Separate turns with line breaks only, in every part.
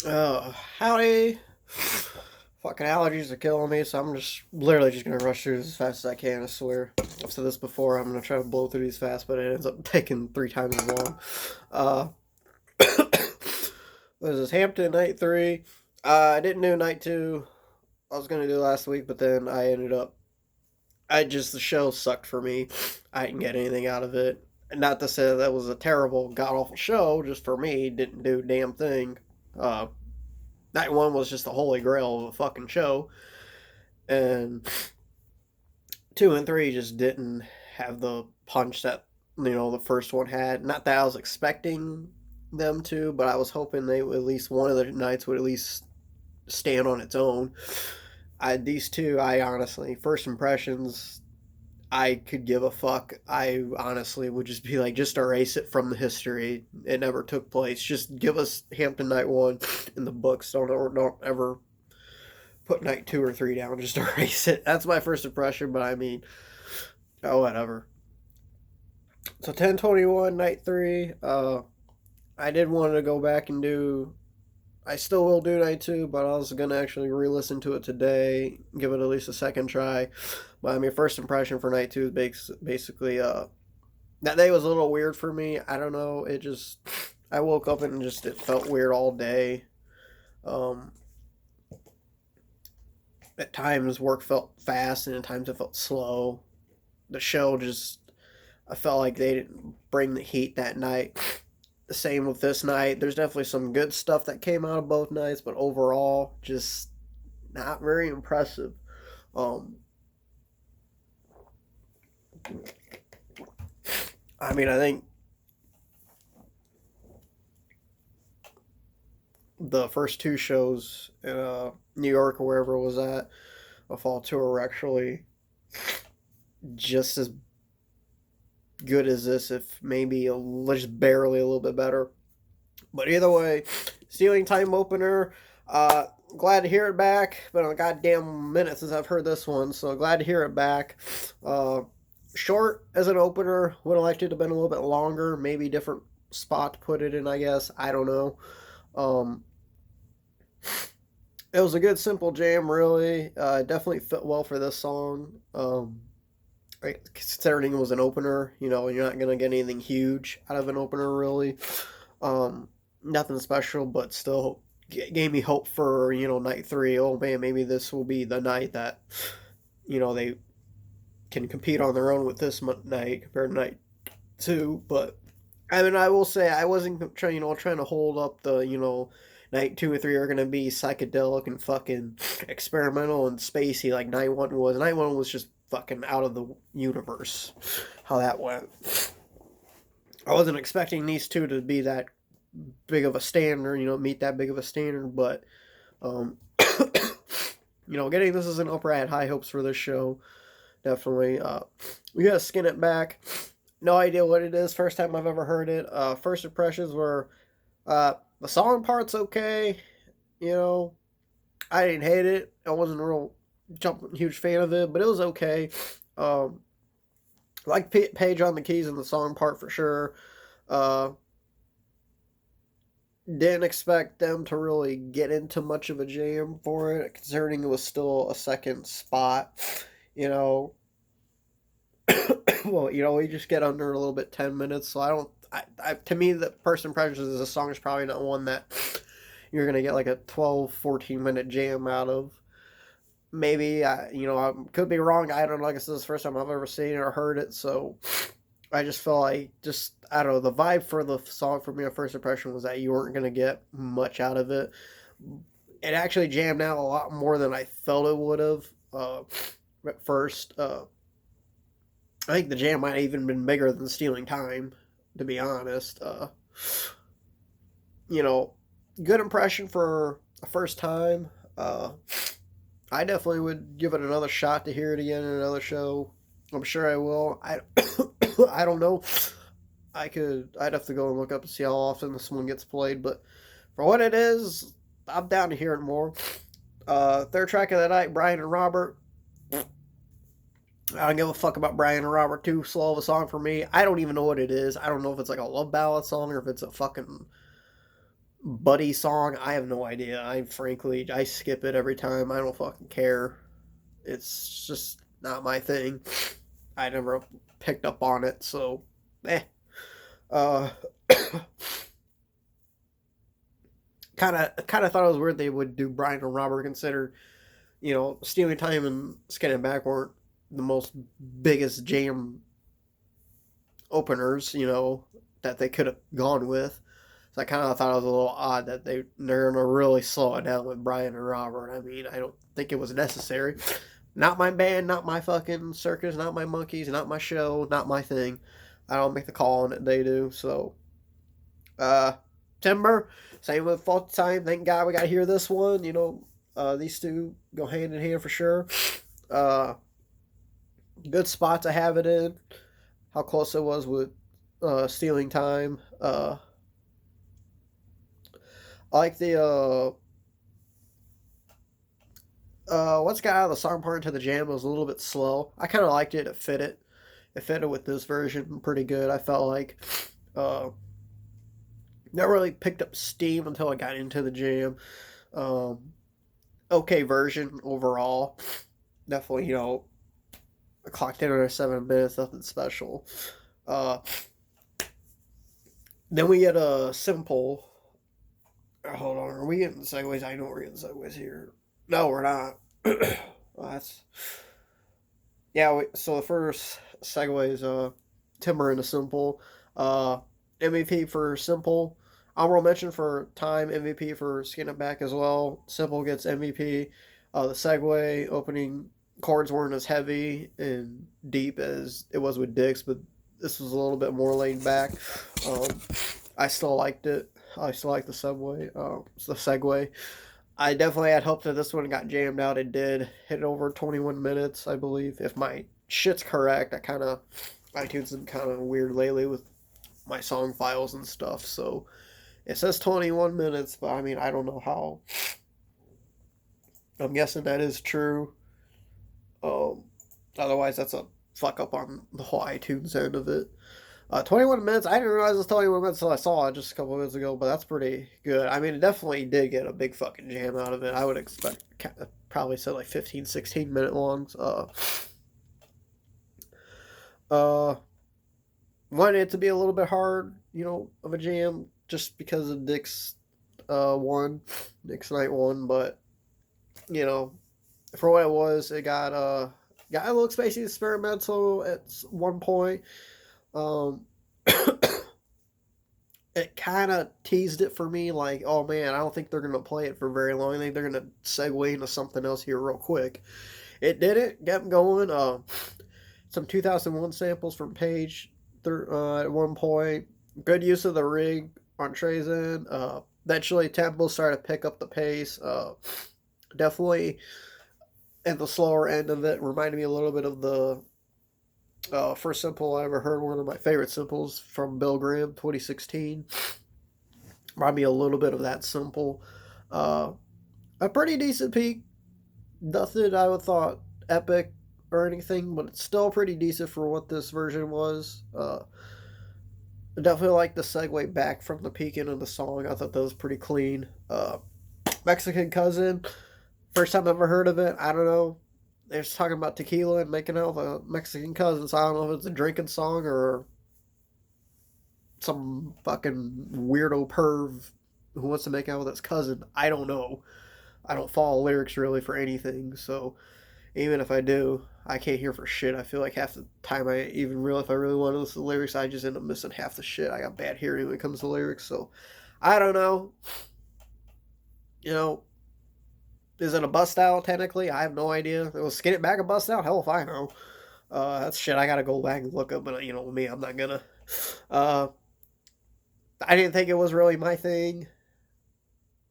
Howdy. Fucking allergies are killing me, so I'm just literally just gonna rush through this as fast as I can. I swear. I've said this before. I'm gonna try to blow through these fast, but it ends up taking 3 times as long. Uh, this is Hampton night three. I didn't do night two. I was gonna do last week, but then I ended up. The show sucked for me. I didn't get anything out of it. Not to say that was a terrible, god awful show. Just for me, didn't do a damn thing. Uh, Night one was just the holy grail of a fucking show, and two and three just didn't have the punch that the first one had. Not that I was expecting them to, but I was hoping they would, at least one of the nights would at least stand on its own. These two, I honestly, first impressions, I could give a fuck. I honestly would just be like, just erase it from the history. It never took place. Just give us Hampton Night One in the books. Don't ever put night two or three down. Just erase it. That's my first impression. But I mean, oh whatever. So 10/21 night three. I did want to go back and do. I still will do night two, but I was gonna actually re-listen to it today, give it at least a second try. But I mean, first impression for night two is basically that day was a little weird for me. I don't know. It just I woke up and just it felt weird all day. Um, at times work felt fast, and at times it felt slow. The show just I felt like they didn't bring the heat that night. The same with this night. There's definitely some good stuff that came out of both nights, but overall, just not very impressive. Um, I mean, I think the first two shows in New York or wherever it was at, a fall tour, were actually just as good as this, if maybe just barely a little bit better. But either way, Stealing Time opener. Glad to hear it back. Been a goddamn minute since I've heard this one, so glad to hear it back. Short as an opener. Would have liked it to have been a little bit longer. Maybe different spot to put it in, I guess. I don't know. Um, it was a good, simple jam, really. Definitely fit well for this song. Considering it was an opener, you're not gonna get anything huge out of an opener, really. Nothing special, but still gave me hope for night three. Oh man, maybe this will be the night that they can compete on their own with this night compared to night two. But I mean, I will say I wasn't trying to hold up the night two or three are gonna be psychedelic and fucking experimental and spacey like night one was. Night one was just fucking out of the universe. How that went. I wasn't expecting these two to be that big of a standard, meet that big of a standard, but um, getting this as an opener, I had high hopes for this show. Definitely. We gotta skin it back. No idea what it is. First time I've ever heard it. First impressions were the song part's okay. You know, I didn't hate it. I wasn't a real huge fan of it, but it was okay. Um, like Page on the keys in the song part for sure. Uh, didn't expect them to really get into much of a jam for it, considering it was still a second spot. You know, well, we just get under a little bit 10 minutes, so I don't. To me, the first impressions is the song is probably not one that you're gonna get like a 12, 14 minute jam out of. Maybe I could be wrong. I don't know. Like I said, this is the first time I've ever seen it or heard it, so I just felt like I don't know, the vibe for the song for me at first impression was that you weren't gonna get much out of it. It actually jammed out a lot more than I felt it would have at first. I think the jam might have even been bigger than Stealing Time, to be honest. You know, good impression for a first time. I definitely would give it another shot to hear it again in another show. I'm sure I will. I don't know. I'd have to go and look up and see how often this one gets played, but for what it is, I'm down to hear it more. Third track of the night, Brian and Robert. I don't give a fuck about Brian and Robert. Too slow of a song for me. I don't even know what it is. I don't know if it's like a love ballad song or if it's a fucking Buddy song, I have no idea. I skip it every time. I don't fucking care. It's just not my thing. I never picked up on it, so eh. Uh, kind of thought it was weird they would do Brian and Robert, consider, Stealing Time and Skinning Back weren't the most biggest jam openers, that they could have gone with. So I kind of thought it was a little odd that they're gonna really slow it down with Brian and Robert. I mean, I don't think it was necessary. Not my band, not my fucking circus, not my monkeys, not my show, not my thing. I don't make the call on it, they do. So, uh, Timber, same with Fault Time. Thank God we got to hear this one. These two go hand in hand for sure. Uh, Good spot to have it in. How close it was with Stealing Time. I like the once got out of the song part into the jam, it was a little bit slow. I kind of liked it. It fit it. It fitted with this version pretty good. I felt like uh, never really picked up steam until I got into the jam. Um, okay version overall. Definitely, I clocked in under 7 minutes. Nothing special. Uh, then we get a simple. Hold on, are we getting segues? I know we're getting segues here. No, we're not. Well, that's yeah. So the first segue is Timber into Simple. Uh, MVP for Simple. Honorable mention for Time. MVP for Skin It Back as well. Simple gets MVP. The segue opening chords weren't as heavy and deep as it was with Dix, but this was a little bit more laid back. Um, I still liked it. I still like the subway. The segue. I definitely had hoped that this one got jammed out. It did hit over 21 minutes, I believe. If my shit's correct, iTunes has been kind of weird lately with my song files and stuff. So it says 21 minutes, but I mean, I don't know how. I'm guessing that is true. Um, Otherwise, that's a fuck up on the whole iTunes end of it. 21 minutes. I didn't realize it was 21 minutes until I saw it just a couple of minutes ago, but that's pretty good. I mean, it definitely did get a big fucking jam out of it. I would expect probably said like 15, 16-minute longs. Uh, Wanted it to be a little bit hard, of a jam just because of Dick's Dick's night one, but you know, for what it was, it got a little spacey experimental at one point. Um, it kind of teased it for me, like, oh man, I don't think they're gonna play it for very long. I think they're gonna segue into something else here real quick. It didn't, kept going. Some 2001 samples from Page at one point. Good use of the rig on Trey's end. Eventually, tempo started to pick up the pace. Definitely at the slower end of it, reminded me a little bit of the first simple I ever heard, one of my favorite simples from Bill Graham, 2016. Reminded me a little bit of that simple. Uh, a pretty decent peak. Nothing I would thought epic or anything, but it's still pretty decent for what this version was. I definitely like the segue back from the peak into the song. I thought that was pretty clean. Mexican Cousin, first time I've ever heard of it. I don't know. They're just talking about tequila and making out with a Mexican cousin. So I don't know if it's a drinking song or some fucking weirdo perv who wants to make out with his cousin. I don't know. I don't follow lyrics really for anything, so even if I do, I can't hear for shit. I feel like half the time if I really want to listen to lyrics, I just end up missing half the shit. I got bad hearing when it comes to lyrics, so I don't know. You know, is it a bust out technically? I have no idea. It was Skin It Back a bust out? Hell if I know. That's shit I gotta go back and look up, but me, I'm not gonna. Uh, I didn't think it was really my thing.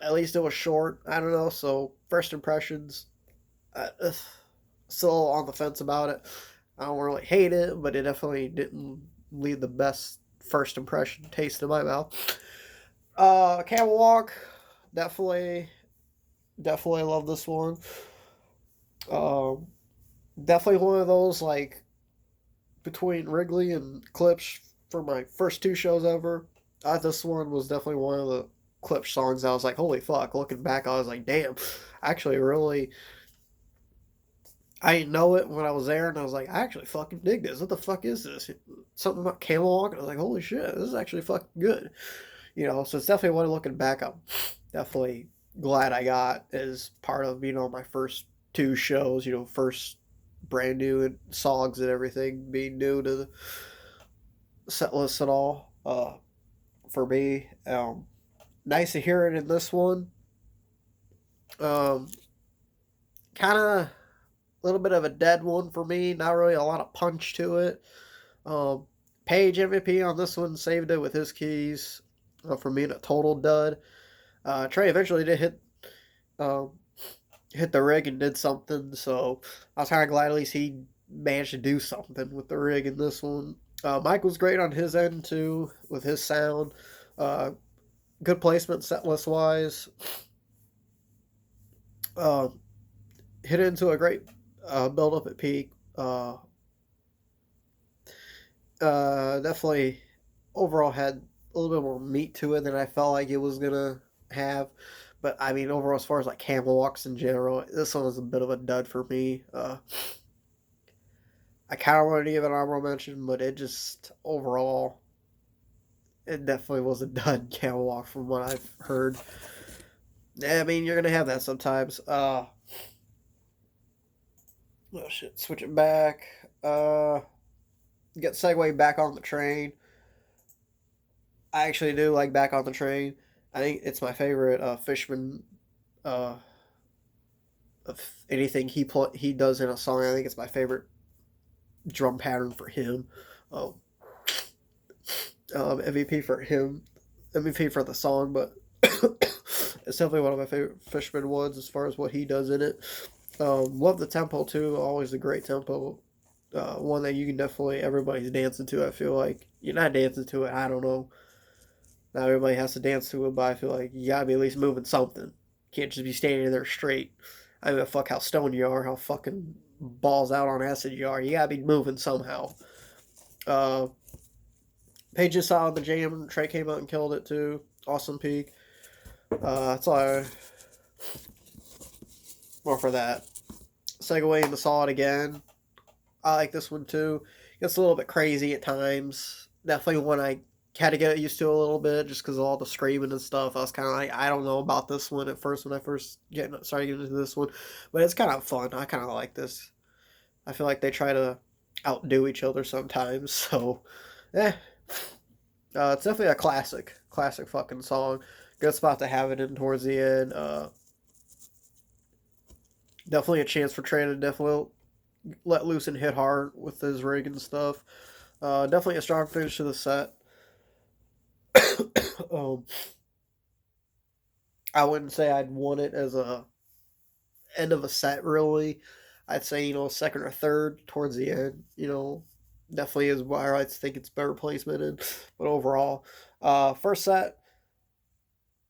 At least it was short. I don't know. So first impressions, uh, still on the fence about it. I don't really hate it, but it definitely didn't leave the best first impression taste in my mouth. Camel Walk, definitely, definitely love this one. Um, Definitely one of those like between Wrigley and Clips for my first two shows ever. This one was definitely one of the clip songs. I was like, holy fuck. Looking back, I was like, damn. Actually, really, I didn't know it when I was there, and I was like, I actually fucking dig this. What the fuck is this? Something about Camel Walk, and I was like, holy shit, this is actually fucking good. So it's definitely one looking back, I'm definitely glad I got as part of, my first two shows, first brand new songs and everything, being new to the set list and all. For me, nice to hear it in this one. Um, Kind of a little bit of a dead one for me. Not really a lot of punch to it. Um, Page MVP on this one saved it with his keys. For me, a total dud. Trey eventually did um, hit the rig and did something, so I was kind of glad at least he managed to do something with the rig in this one. Mike was great on his end too with his sound. Uh, Good placement set list wise. Uh, Hit into a great build up at peak. Definitely overall had a little bit more meat to it than I felt like it was gonna have. But I mean, overall, as far as like camel walks in general, this one was a bit of a dud for me. I kind of wanted to give an honorable mention, but it just overall, it definitely was a dud camel walk from what I've heard. Yeah, I mean, you're gonna have that sometimes. Oh shit, switch it back. Get segue back on the train. I actually do like Back on the Train. I think it's my favorite Fishman uh, of anything he does in a song. I think it's my favorite drum pattern for him. Um, MVP for him, MVP for the song, but it's definitely one of my favorite Fishman ones as far as what he does in it. Love the tempo too. Always a great tempo. One that you can definitely everybody's dancing to. I feel like you're not dancing to it. I don't know. Not everybody has to dance to it, but I feel like you gotta be at least moving something. You can't just be standing there straight. I don't give a fuck how stoned you are, how fucking balls out on acid you are. You gotta be moving somehow. Uh, Paige just saw the jam. Trey came out and killed it too. Awesome peak. That's all. More for that. Segue into Saw It Again. I like this one too. Gets a little bit crazy at times. Definitely one I had to get used to a little bit just because of all the screaming and stuff. I was kind of like, I don't know about this one at first when I first started getting into this one, but it's kind of fun. I kind of like this. I feel like they try to outdo each other sometimes. So, eh. It's definitely a classic fucking song. Good spot to have it in towards the end. Definitely a chance for Trey to definitely let loose and hit hard with his rig and stuff. Definitely a strong finish to the set. um, I wouldn't say I'd want it as a end of a set really. I'd say second or third towards the end. Definitely is where I think it's better placement in. But overall, first set,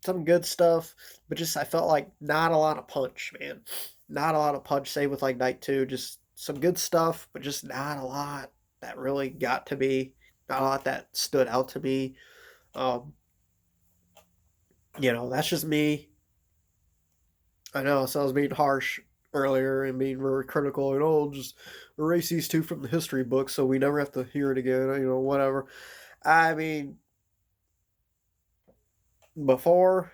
some good stuff, but just I felt like not a lot of punch, man. Not a lot of punch. Same with like night two, just some good stuff, but just not a lot that really got to me. Not a lot that stood out to me. Um, that's just me. I know, so I was being harsh earlier and being very critical, just erase these two from the history book so we never have to hear it again, whatever. I mean, before,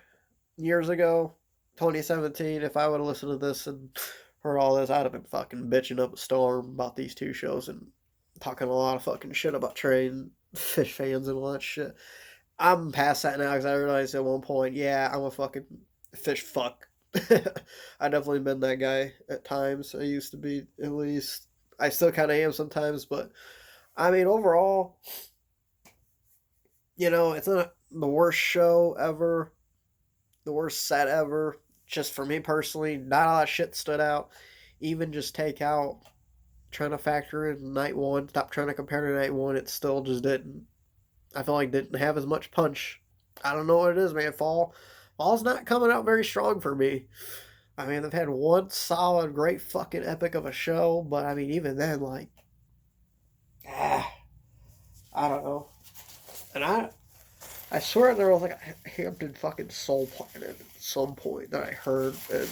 years ago, 2017, if I would have listened to this and heard all this, I'd have been fucking bitching up a storm about these two shows and talking a lot of fucking shit about Trey and Phish fans and all that shit. I'm past that now because I realized at one point, yeah, I'm a fucking Phish fuck. I definitely been that guy at times. I used to be, at least. I still kind of am sometimes, but I mean, overall, it's not the worst show ever, the worst set ever. Just for me personally, not a lot of shit stood out. Even just take out trying to factor in night one, stop trying to compare to night one, it still just didn't. I feel like didn't have as much punch. I don't know what it is, man. Fall's not coming out very strong for me. I mean, they've had one solid, great fucking epic of a show, but I mean, even then, like, ah, I don't know. And I I swear there was like a Hampton fucking Soul Planet at some point that I heard, and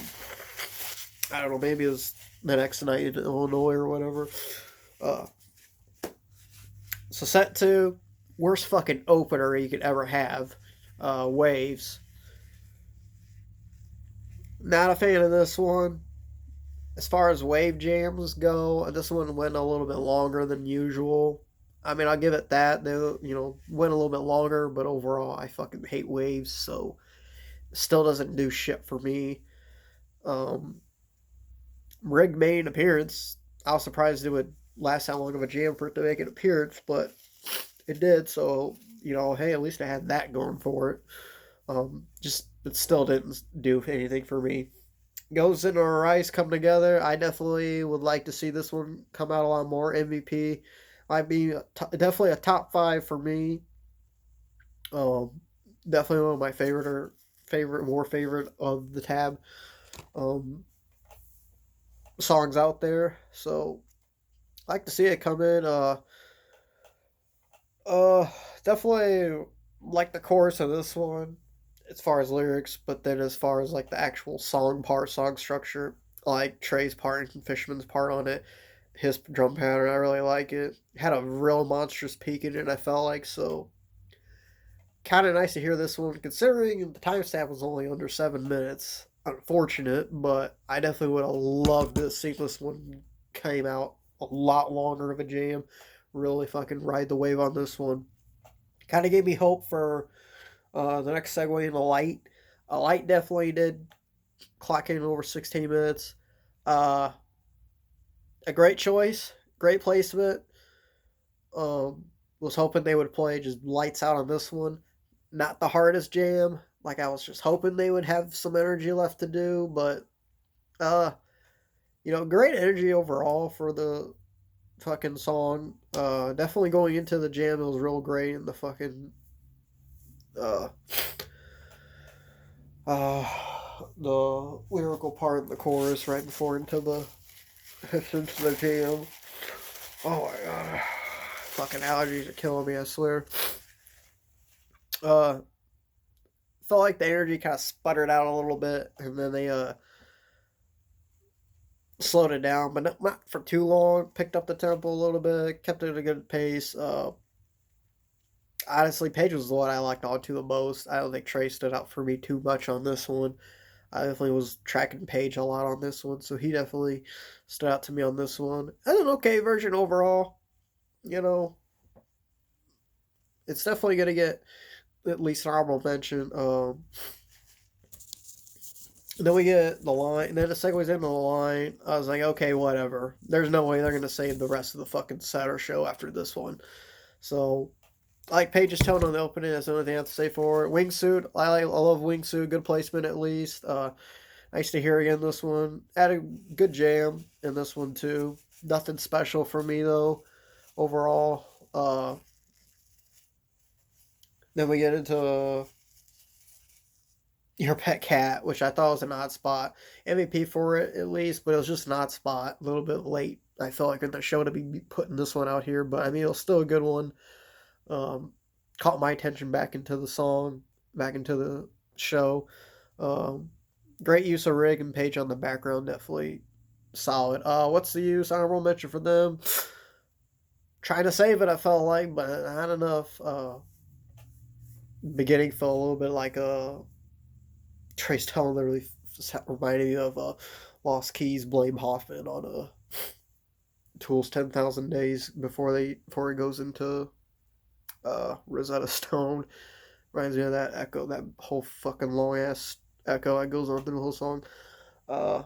I don't know, maybe it was the next night in Illinois or whatever. Uh, so set two, worst fucking opener you could ever have. Waves. Not a fan of this one. As far as wave jams go, this one went a little bit longer than usual. I mean, I'll give it that. They, went a little bit longer, but overall, I fucking hate waves, so still doesn't do shit for me. Um, Rig made an appearance. I was surprised it would last that long of a jam for it to make an appearance, but it did. So hey, at least I had that going for it. Just it still didn't do anything for me. Goes into our Rice come together. I definitely would like to see this one come out a lot more. MVP might be definitely a top five for me. Um, Definitely one of my more favorite of the tab um, songs out there. So I like to see it come in. Uh, Definitely like the chorus of this one as far as lyrics, but then as far as like the actual song structure, I like Trey's part and Fishman's part on it, his drum pattern, I really like it. Had a real monstrous peak in it, I felt like, so kind of nice to hear this one, considering the timestamp was only under 7 minutes. Unfortunate, but I definitely would have loved this seamless one came out a lot longer of a jam. Really fucking ride the wave on this one. Kind of gave me hope for the next segue into Light. Light definitely did clock in over 16 minutes. Uh, a great choice, great placement. Was hoping they would play just lights out on this one. Not the hardest jam. Like I was just hoping they would have some energy left to do, but uh, great energy overall for the fucking song. Definitely going into the jam, it was real great, and the fucking uh, uh, the lyrical part in the chorus right before into the into the jam. Oh my god, fucking allergies are killing me. I swear. Uh, Felt like the energy kind of sputtered out a little bit, and then they slowed it down, but not for too long. Picked up the tempo a little bit, kept it at a good pace. Honestly, Page was the one I liked on to the most. I don't think Trey stood out for me too much on this one. I definitely was tracking Page a lot on this one, so he definitely stood out to me on this one. As an okay version overall, you know, it's definitely gonna get at least an honorable mention. Then we get the line, and then it segues into the line. I was like, okay, whatever. There's no way they're gonna save the rest of the fucking set or show after this one. So, like Paige's tone on the opening, that's the only thing I have to say for it. Wingsuit, I love Wingsuit. Good placement at least. Nice to hear again this one. Had a good jam in this one too. Nothing special for me though. Overall. Then we get into Your Pet Cat, which I thought was an odd spot. MVP for it at least, but it was just an odd spot. A little bit late. I felt like in the show to be putting this one out here, but I mean it was still a good one. Um, Caught my attention back into the song, back into the show. Um, Great use of Rig and Page on the background, definitely solid. What's the use? Honorable mention for them. Trying to save it, I felt like, but not enough. Beginning felt a little bit like Trace Tellin that really reminded me of Lost Keys, Blame Hoffman on Tool's 10,000 Days before it goes into Rosetta Stone. Reminds me of that echo, that whole fucking long ass echo that goes on through the whole song. Uh,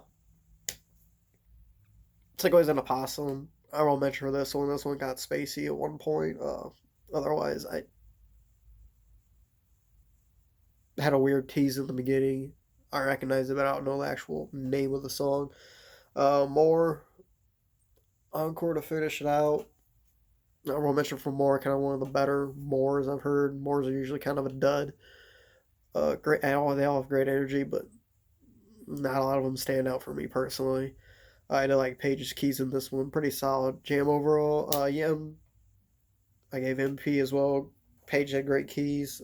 it's like always in a Possum. I won't mention for this one. This one got spacey at one point. Otherwise, I had a weird tease in the beginning. I recognize it, but I don't know the actual name of the song. More encore to finish it out. I won't mention for more. Kind of one of the better Moors I've heard. Moors are usually kind of a dud. Great. They all have great energy, but not a lot of them stand out for me personally. I did like Page's keys in this one. Pretty solid jam overall. Yeah, I gave MP as well. Page had great keys.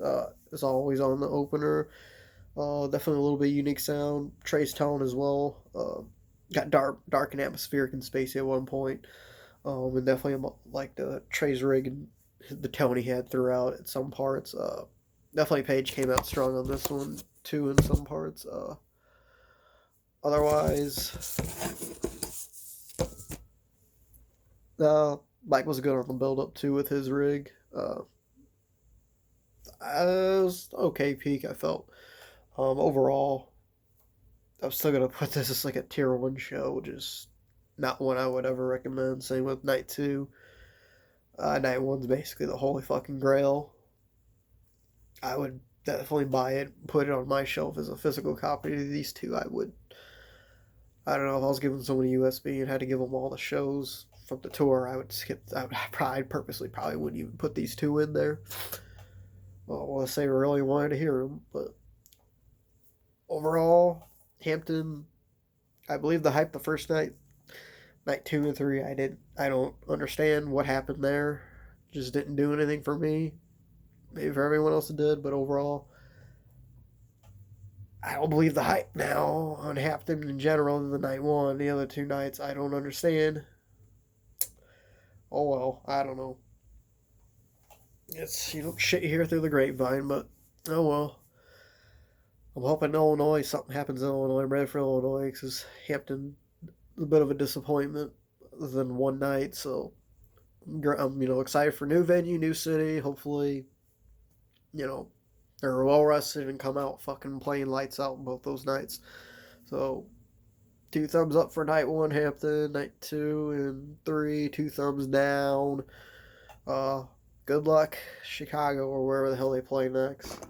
is always on the opener. Definitely a little bit unique sound. Trey's tone as well. Got dark and atmospheric and spacey at one point. And definitely like the Trey's rig and the tone he had throughout at some parts. Definitely Page came out strong on this one too in some parts. Otherwise, Mike was good on the build up too with his rig. It was okay peak I felt. Overall, I'm still gonna put this as like a tier one show, which is not one I would ever recommend. Same with night two. Night one's basically the holy fucking grail. I would definitely buy it, put it on my shelf as a physical copy of these two. I would. I don't know if I was giving someone a USB and had to give them all the shows from the tour. I would skip. I would probably purposely probably wouldn't even put these two in there. Well, let's say I really wanted to hear them, but overall, Hampton. I believe the hype the first night. Night two and three, I don't understand what happened there. Just didn't do anything for me. Maybe for everyone else it did, but overall, I don't believe the hype now on Hampton in general than the night one. The other two nights, I don't understand. Oh well, I don't know. It's shit you hear through the grapevine, but oh well. I'm hoping Illinois something happens in Illinois. I'm ready for Illinois because Hampton a bit of a disappointment than one night. So I'm excited for new venue, new city. Hopefully, you know they're well rested and come out fucking playing lights out both those nights. So 2 thumbs up for night one, Hampton. Night two and three, 2 thumbs down. Uh, Good luck, Chicago, or wherever the hell they play next.